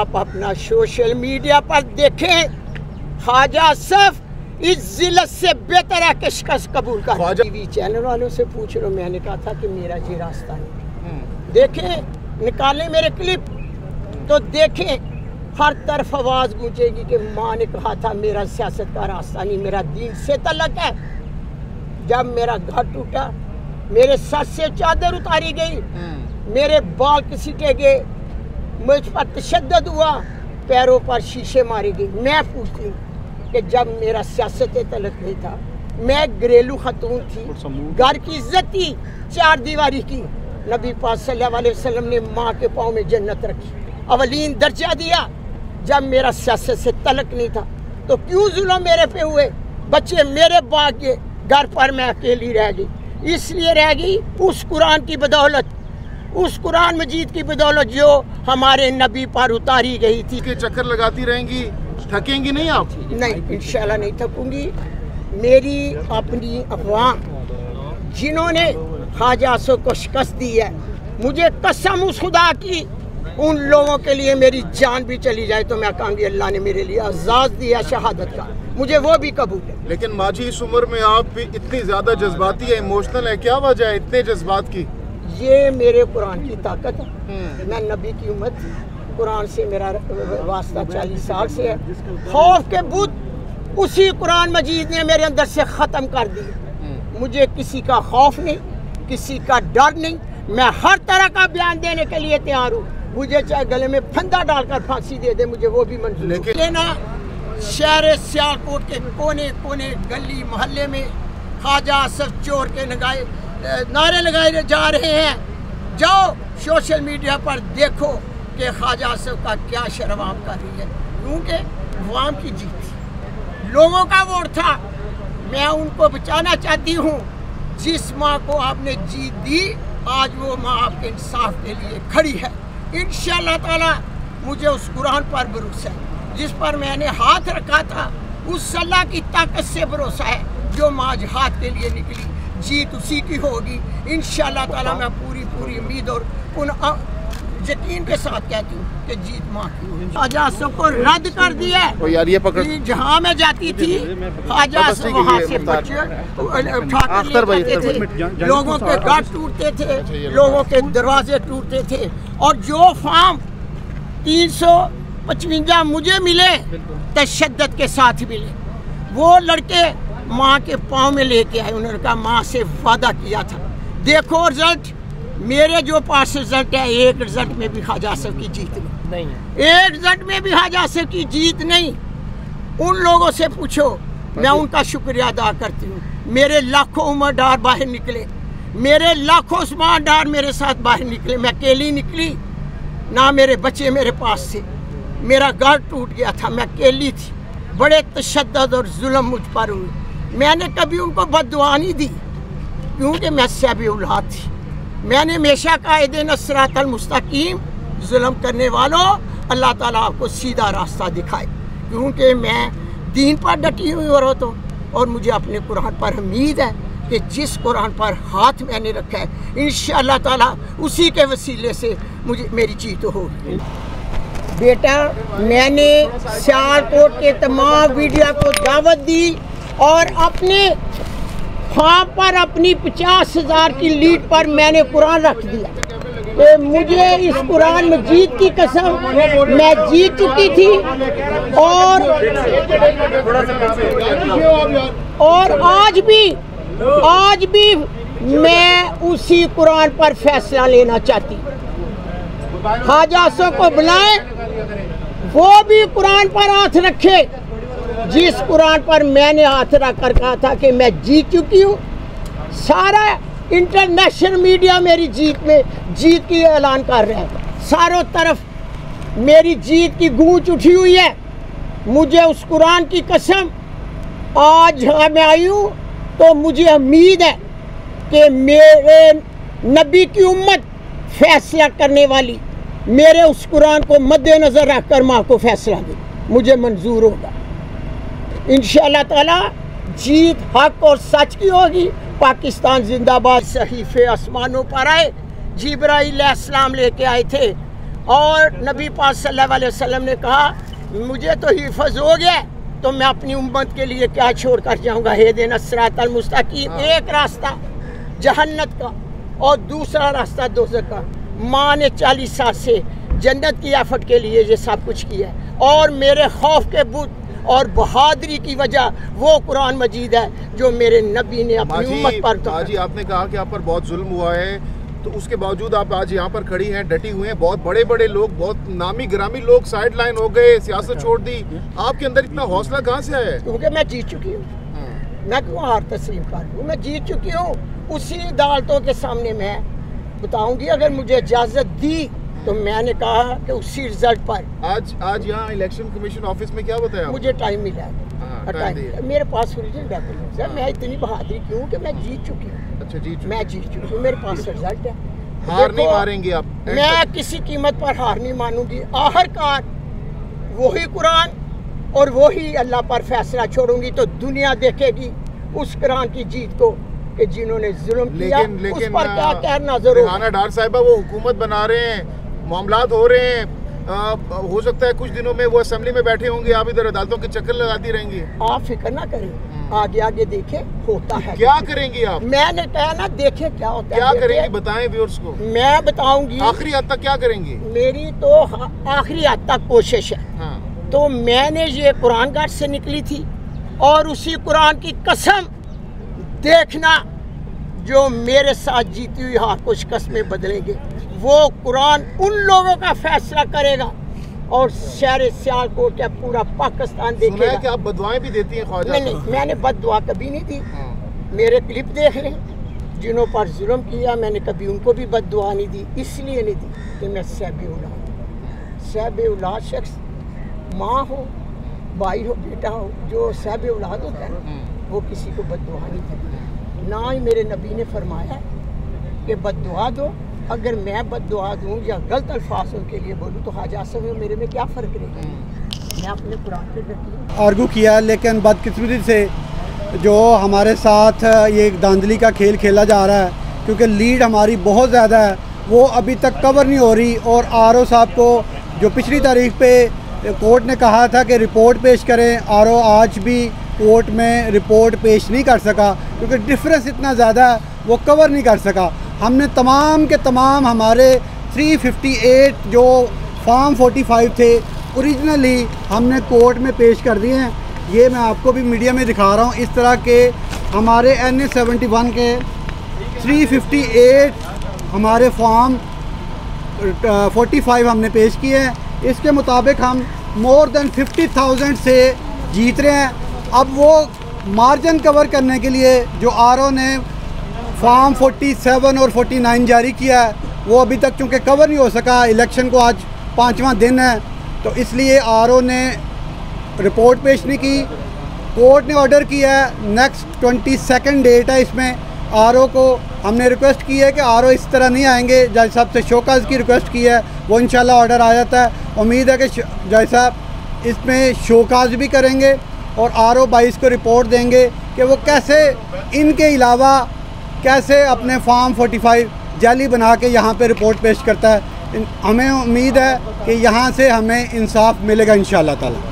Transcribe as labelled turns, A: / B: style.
A: आप अपना social media पर देखें, ख्वाजा आसिफ इस जिल्लत से बेहतर है कि शिकस्त कबूल कर। टीवी चैनल वालों से पूछ लो, मैंने कहा था कि मेरा ये रास्ता नहीं। देखें, निकालें मेरे क्लिप तो देखें, हर तरफ आवाज़ गूंजेगी कि माँ ने कहा था मेरा सियासत का रास्ता नहीं, मेरा दीन से तल्लक है। जब मेरा घर टूटा, मेरे सर से चादर उतारी गई, मेरे बाल घसीटे गए, मुझ पर तशद्दुद हुआ, पैरों पर शीशे मारे गए। मैं पूछती हूँ कि जब मेरा सियासत तल्लक नहीं था, मैं घरेलू खतून थी, घर की इज्जत थी, चार दीवारी की। नबी पाक सल्लल्लाहु अलैहि वसल्लम ने माँ के पाँव में जन्नत रखी, अवलीन दर्जा दिया। जब मेरा सियासत से तल्लक नहीं था तो क्यों जुल्म मेरे पे हुए? बच्चे मेरे बाग के, घर पर मैं अकेली रह गई। इसलिए रह गई उस कुरान की बदौलत, उस कुरान मजीद की बदौलत जो हमारे नबी पर उतारी गई थी।
B: के चक्कर लगाती रहेंगी, थकेंगी नहीं आप?
A: नहीं, इंशाल्लाह नहीं थकूंगी। मेरी अपनी अफवाह जिन्होंने ख्वाजा आसिफ को शिकस्त दी है, मुझे कसम उस खुदा की, उन लोगों के लिए मेरी जान भी चली जाए तो मैं कहूँगी अल्लाह ने मेरे लिए एजाज़ दिया शहादत का, मुझे वो भी कबूल है।
B: लेकिन माजी इस उम्र में आप भी इतनी ज्यादा जज्बाती है, इमोशनल है, क्या वजह है इतने जज्बात की?
A: ये मेरे कुरान की ताकत है। मैं नबी की उम्मत, कुरान से मेरा वास्ता 40 साल से है। खौफ के बुत उसी कुरान मजीद ने मेरे अंदर से ख़त्म कर दिए। मुझे किसी का खौफ नहीं, किसी का डर नहीं। मैं हर तरह का बयान देने के लिए तैयार हूँ। मुझे चाहे गले में फंदा डालकर फांसी दे दे, मुझे वो भी मंजूर है। लेकिन शहर सियालकोट के कोने कोने, गली मोहल्ले में ख्वाजा आसिफ चोर के नारे लगाए जा रहे हैं। जाओ सोशल मीडिया पर देखो कि ख्वाजा आसिफ का क्या शर्वाम कर रही है, क्योंकि अवाम की जीत थी, लोगों का वोट था। मैं उनको बचाना चाहती हूँ। जिस माँ को आपने जीत दी, आज वो माँ आपके इंसाफ के लिए खड़ी है। इंशाअल्लाह ताला मुझे उस कुरान पर भरोसा है, जिस पर मैंने हाथ रखा था, उस अल्लाह की ताकत से भरोसा है जो माँ जिहाद के लिए निकली। जीत उसी की होगी इंशाअल्लाह ताला। मैं पूरी उम्मीद और यकीन के साथ कहती हूँ कि जीत माँ की होगी। ख्वाजा आसिफ को रद्द कर दिया।
B: यार ये पकड़,
A: जहाँ मैं जाती थी ख्वाजा आसिफ वहाँ से बच्चे उठाकर ले जाते थे, लोगों के घर टूटते थे, लोगों के दरवाजे टूटते थे। और जो फार्म 355 मुझे मिले, तशद्दुद के साथ मिले, वो लड़के माँ के पाँव में लेके आए। उन्होंने कहा माँ से वादा किया था, देखो रिजल्ट। मेरे जो पास रिजल्ट है, एक रिजल्ट में भी ख्वाजा आसिफ की जीत नहीं, एक रिजल्ट में भी ख्वाजा आसिफ की जीत नहीं। उन लोगों से पूछो, मैं उनका शुक्रिया अदा करती हूँ। मेरे लाखों उम्रदार बाहर निकले, मेरे लाखों उस्मानदार मेरे साथ बाहर निकले। मैं अकेली निकली ना, मेरे बच्चे मेरे पास थे, मेरा घर टूट गया था, मैं अकेली थी। बड़े तशद्दुद और जुल्म मुझ पर हुए। मैंने कभी उनको बद्दुआ नहीं दी, क्योंकि मैं सैबी औलाद थी। मैंने हमेशा कायदे सिरातल मुस्तकीम, जुल्म करने वालों अल्लाह ताला आपको सीधा रास्ता दिखाए, क्योंकि मैं दीन पर डटी हुई औरत हूँ। और मुझे अपने कुरान पर उम्मीद है कि जिस कुरान पर हाथ मैंने रखा है, इंशाअल्लाह ताला उसी के वसीले से मुझे मेरी जीत होगी। बेटा, मैंने सियालकोट के तमाम मीडिया को दावत दी और अपने फार्म पर अपनी 50,000 की लीड पर मैंने कुरान रख दिया कि मुझे इस कुरान मजीद की कसम, मैं जीत चुकी थी। और आज भी मैं उसी कुरान पर फैसला लेना चाहती। ख्वाजा आसिफ को बुलाए, वो भी कुरान पर हाथ रखे, जिस कुरान पर मैंने हाथ रख कर कहा था कि मैं जीत चुकी हूँ। सारा इंटरनेशनल मीडिया मेरी जीत की ऐलान कर रहा है। चारों तरफ मेरी जीत की गूंज उठी हुई है। मुझे उस कुरान की कसम, आज मैं आई हूँ तो मुझे उम्मीद है कि मेरे नबी की उम्मत फैसला करने वाली मेरे उस कुरान को मद्देनजर रखकर माँ को फैसला दे, मुझे मंजूर होगा। इंशाअल्लाह ताला जीत हक और सच की होगी। पाकिस्तान जिंदाबाद। सहीफे आसमानों पर आए, जिब्राइल अलैहिस्सलाम लेके आए थे, और नबी पाक सल्लल्लाहु अलैहि वसल्लम ने कहा मुझे तो हिफज हो गया तो मैं अपनी उम्मत के लिए क्या छोड़ कर जाऊँगा। हेदिना सिरातल मुस्तकीम, एक रास्ता जहन्नत का और दूसरा रास्ता दोज़ख का। माँ ने 40 साल से जन्नत की एफर्ट के लिए ये सब कुछ किया और मेरे खौफ के बुत और बहादुरी की वजह वो कुरान मजीद है जो मेरे नबी ने अपनी उम्मत पर उतारा।
B: जी आपने कहा कि आप पर बहुत जुल्म हुआ है, तो उसके बावजूद आप आज यहाँ पर खड़ी हैं, डटी हुई हैं। बहुत बड़े बड़े लोग, बहुत नामी गिरामी लोग साइड लाइन हो गए, सियासत छोड़ दी। आपके अंदर इतना हौसला कहाँ से आया?
A: क्योंकि मैं जीत चुकी हूँ। मैं क्यों हार तस्लीम करूँ? मैं जीत चुकी हूँ। उसी अदालतों के सामने मैं बताऊंगी अगर मुझे इजाजत दी तो मैंने कहा कि उसी रिजल्ट पर
B: आज यहाँ इलेक्शन कमीशन ऑफिस में क्या बताया?
A: मुझे टाइम मिला है, मेरे पास ओरिजिनल डॉक्यूमेंट्स है। मैं इतनी बहादुरी क्यों कि मैं जीत चुकी हूँ।
B: अच्छा,
A: मैं जीत चुकी हूँ, मेरे पास रिजल्ट है।
B: हार नहीं मारेंगे आप?
A: मैं किसी कीमत पर हार नहीं मानूंगी। आखिरकार वही कुरान और वही अल्लाह पर फैसला छोड़ूंगी तो दुनिया देखेगी उस कुरान की जीत को कि जिन्होंने जुल्म किया उस पर क्या कहना जरूर।
B: राना डार साहिबा वो हुकूमत बना रहे हैं, मामलात हो रहे हैं, हो सकता है कुछ दिनों में वो असेंबली में बैठे होंगे, आप इधर अदालतों के चक्कर लगाती रहेंगी।
A: आप फिक्र ना करें, आगे आगे देखे होता है।
B: क्या करेंगी आप?
A: मैंने कहा ना देखे क्या होता है।
B: क्या करेंगी बताएं व्यूअर्स को।
A: मैं बताऊंगी
B: आखिरी हद तक क्या करेंगी।
A: मेरी तो आखिरी हद तक कोशिश है। तो मैंने ये कुरान घाट से निकली थी और उसी कुरान की कसम देखना जो मेरे साथ जीती हुई हार कुछ कस्में बदलेंगे। वो कुरान उन लोगों का फैसला करेगा और शहर सियालकोट का पूरा पाकिस्तान देखेगा।
B: कि आप बदुआएं भी देती हैं ख्वाजा?
A: नहीं, मैंने बददुआ कभी नहीं दी। मेरे क्लिप देख लें, जिन्हों पर जुल्म किया मैंने कभी उनको भी बददुआ नहीं दी। इसलिए नहीं दी कि मैं सहब औलाद शख्स, माँ हो, भाई हो, बेटा हो, जो सहब औलाद होता है वो किसी को बददुआ नहीं देता। ना ही मेरे नबी ने फरमाया कि बददुआ दो। अगर मैं बददुआ दूँ या गलत अल्फाज उनके लिए बोलूँ तो ख्वाजा साहब मेरे में क्या फ़र्क रहेगा। मैं अपने कुरान पे डटी हूँ।
C: आर्गू किया, लेकिन बदकिस्मती से जो हमारे साथ ये धांधली का खेल खेला जा रहा है, क्योंकि लीड हमारी बहुत ज़्यादा है, वो अभी तक कवर नहीं हो रही। और आरओ साहब को जो पिछली तारीख पे कोर्ट ने कहा था कि रिपोर्ट पेश करें, आरओ आज भी कोर्ट में रिपोर्ट पेश नहीं कर सका क्योंकि डिफरेंस इतना ज़्यादा है, वो कवर नहीं कर सका। हमने तमाम के तमाम हमारे 358 जो फॉर्म 45 थे ओरिजिनली हमने कोर्ट में पेश कर दिए हैं। ये मैं आपको भी मीडिया में दिखा रहा हूँ। इस तरह के हमारे NA 71 के 358 हमारे फॉर्म 45 हमने पेश किए हैं। इसके मुताबिक हम मोर देन 50,000 से जीत रहे हैं। अब वो मार्जिन कवर करने के लिए जो आरओ ने फॉर्म 47 और 49 जारी किया है वो अभी तक चूँकि कवर नहीं हो सका, इलेक्शन को आज 5वां दिन है, तो इसलिए आरओ ने रिपोर्ट पेश नहीं की। कोर्ट ने ऑर्डर किया है, नेक्स्ट 22 डेट है। इसमें आरओ को हमने रिक्वेस्ट की है कि आरओ इस तरह नहीं आएंगे। जज साहब से शोकाज की रिक्वेस्ट की है, वो इंशाल्लाह ऑर्डर आ जाता है। उम्मीद है कि जज साहब इसमें शोकाज भी करेंगे और आरओ 22 को रिपोर्ट देंगे कि वो कैसे इनके अलावा कैसे अपने फॉर्म 45 जाली बना के यहाँ पे रिपोर्ट पेश करता है। हमें उम्मीद है कि यहाँ से हमें इंसाफ मिलेगा इंशाअल्लाह ताला।